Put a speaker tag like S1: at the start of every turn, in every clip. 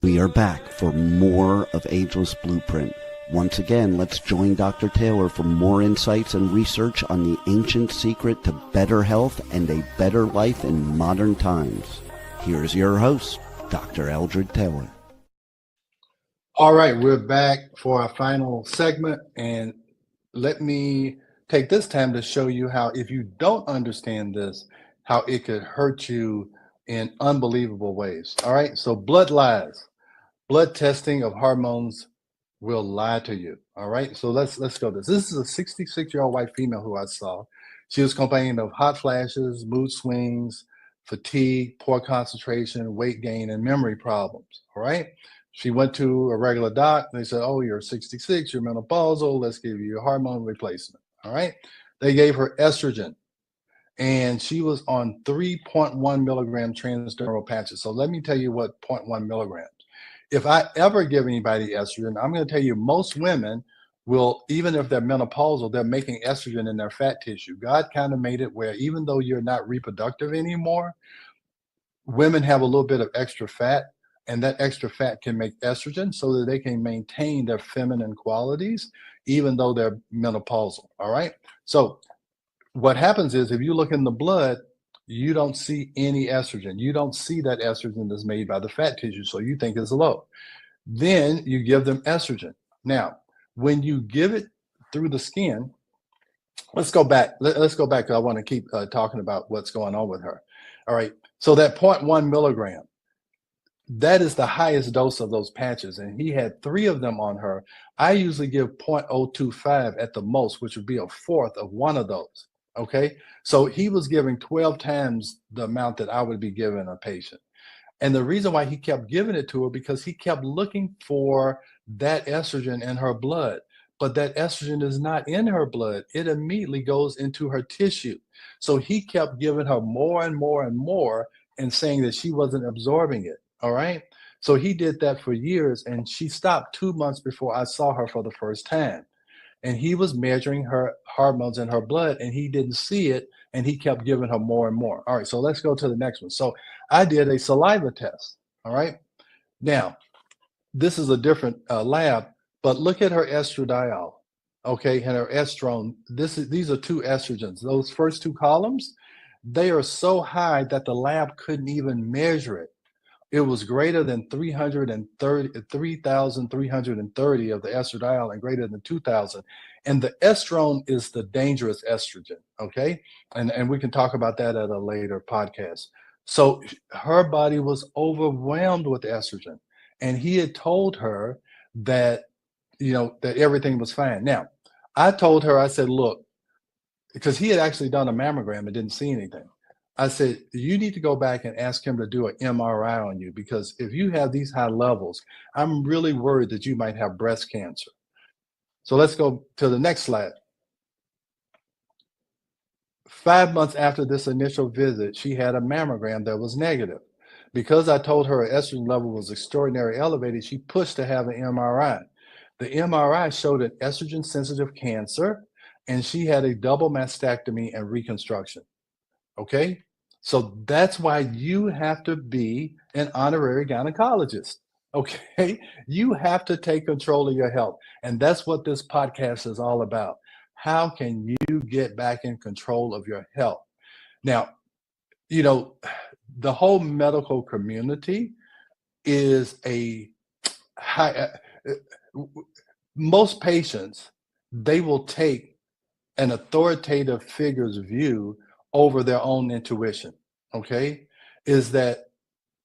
S1: We are back for more of Ageless Blueprint. Once again, let's join Dr. Taylor for more insights and research on the ancient secret to better health and a better life in modern times. Here's your host, Dr. Eldred Taylor.
S2: All right, we're back for our final segment, and let me take this time to show you how, if you don't understand this, how it could hurt you in unbelievable ways. All right, so blood lies. Blood testing of hormones will lie to you. All right, so let's go. This is a 66-year-old white female who I saw. She was complaining of hot flashes, mood swings, fatigue, poor concentration, weight gain, and memory problems. All right. She went to a regular doc. They said, "Oh, you're 66, you're menopausal. Let's give you a hormone replacement." All right. They gave her estrogen, and she was on 3.1 milligram transdermal patches. So let me tell you what 0.1 milligrams. If I ever give anybody estrogen, I'm going to tell you most women will, even if they're menopausal, they're making estrogen in their fat tissue. God kind of made it where even though you're not reproductive anymore, women have a little bit of extra fat, and that extra fat can make estrogen so that they can maintain their feminine qualities, even though they're menopausal. All right. So what happens is if you look in the blood, you don't see any estrogen. You don't see that estrogen that's made by the fat tissue, so you think it's low. Then you give them estrogen. Now, when you give it through the skin, let's go back. Let's go back, because I want to keep talking about what's going on with her. All right. So that 0.1 milligram, that is the highest dose of those patches, and he had 3 of them on her. I usually give 0.025 at the most, which would be a fourth of one of those. Okay, so he was giving 12 times the amount that I would be giving a patient. And the reason why he kept giving it to her, because he kept looking for that estrogen in her blood. But that estrogen is not in her blood. It immediately goes into her tissue. So he kept giving her more and more and more and saying that she wasn't absorbing it. All right. So he did that for years, and she stopped 2 months before I saw her for the first time. And he was measuring her hormones in her blood, and he didn't see it, and he kept giving her more and more. All right, so let's go to the next one. So I did a saliva test. All right. Now, this is a different lab, but look at her estradiol, okay, and her estrone. These are 2 estrogens. Those first 2 columns, they are so high that the lab couldn't even measure it. It was greater than 3,330 of the estradiol and greater than 2,000. And the estrone is the dangerous estrogen, okay? And we can talk about that at a later podcast. So her body was overwhelmed with estrogen. And he had told her that, that everything was fine. Now, I told her, I said, look, because he had actually done a mammogram and didn't see anything. I said, you need to go back and ask him to do an MRI on you, because if you have these high levels, I'm really worried that you might have breast cancer. So let's go to the next slide. 5 months after this initial visit, she had a mammogram that was negative. Because I told her her estrogen level was extraordinarily elevated, she pushed to have an MRI. The MRI showed an estrogen-sensitive cancer, and she had a double mastectomy and reconstruction. Okay, so that's why you have to be an honorary gynecologist. Okay, you have to take control of your health. And that's what this podcast is all about. How can you get back in control of your health? Now, the whole medical community is a high, most patients, they will take an authoritative figure's view over their own intuition. Okay, is that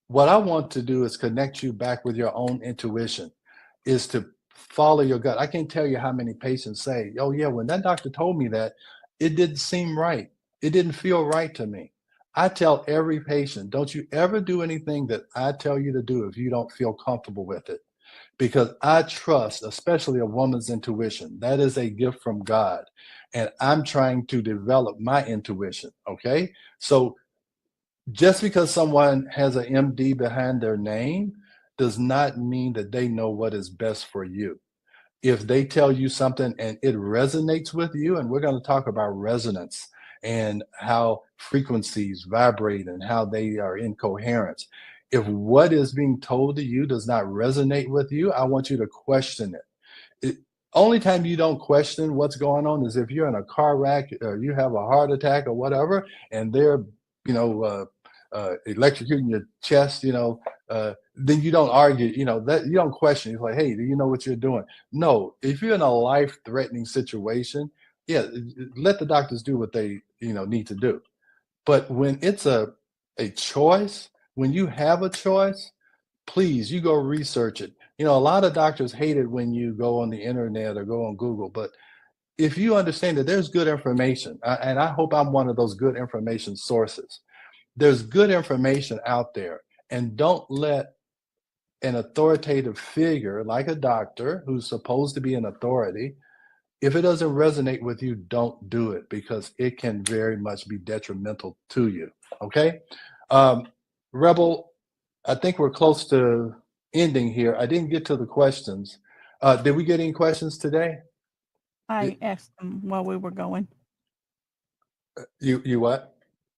S2: what I want to do is connect you back with your own intuition, is to follow your gut. I can't tell you how many patients say, oh yeah, when that doctor told me that, it didn't seem right, it didn't feel right to me. I tell every patient, don't you ever do anything that I tell you to do if you don't feel comfortable with it, because I trust, especially a woman's intuition. That is a gift from God. And I'm trying to develop my intuition. Okay. So just because someone has an MD behind their name does not mean that they know what is best for you. If they tell you something and it resonates with you, and we're going to talk about resonance and how frequencies vibrate and how they are in coherence. If what is being told to you does not resonate with you, I want you to question it. Only time you don't question what's going on is if you're in a car wreck or you have a heart attack or whatever, and they're, you know, electrocuting your chest, then you don't argue, that you don't question. It's like, hey, do you know what you're doing? No, if you're in a life-threatening situation, yeah, let the doctors do what they, need to do. But when it's a choice, when you have a choice, please, you go research it. A lot of doctors hate it when you go on the internet or go on Google, but if you understand that there's good information, and I hope I'm one of those good information sources, there's good information out there, and don't let an authoritative figure like a doctor who's supposed to be an authority, if it doesn't resonate with you, don't do it because it can very much be detrimental to you. Okay. Rebel, I think we're close to ending here. I didn't get to the questions. Did we get any questions today?
S3: I asked them while we were going.
S2: You what?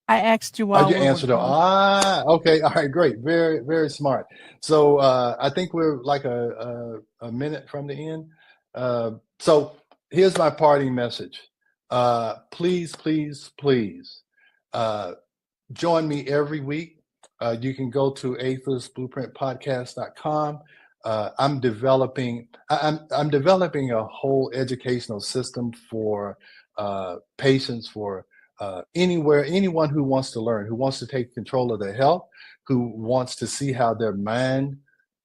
S3: I asked you while
S2: You
S3: we were
S2: answered it.
S3: going.
S2: Okay. All right, great. Very, very smart. So I think we're like a minute from the end. So here's my parting message. Please, please, please join me every week. You can go to atheistblueprintpodcast.com. I'm developing a whole educational system for patients, for anyone who wants to learn, who wants to take control of their health, who wants to see how their mind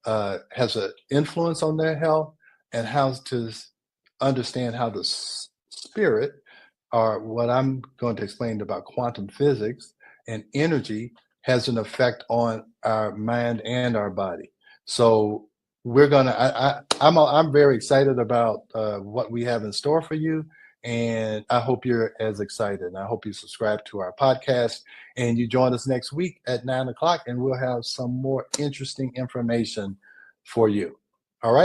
S2: has an influence on their health, and how to understand how the spirit, or what I'm going to explain about quantum physics and energy, has an effect on our mind and our body. So we're gonna. I'm very excited about what we have in store for you, and I hope you're as excited. And I hope you subscribe to our podcast and you join us next week at 9 o'clock, and we'll have some more interesting information for you. All right.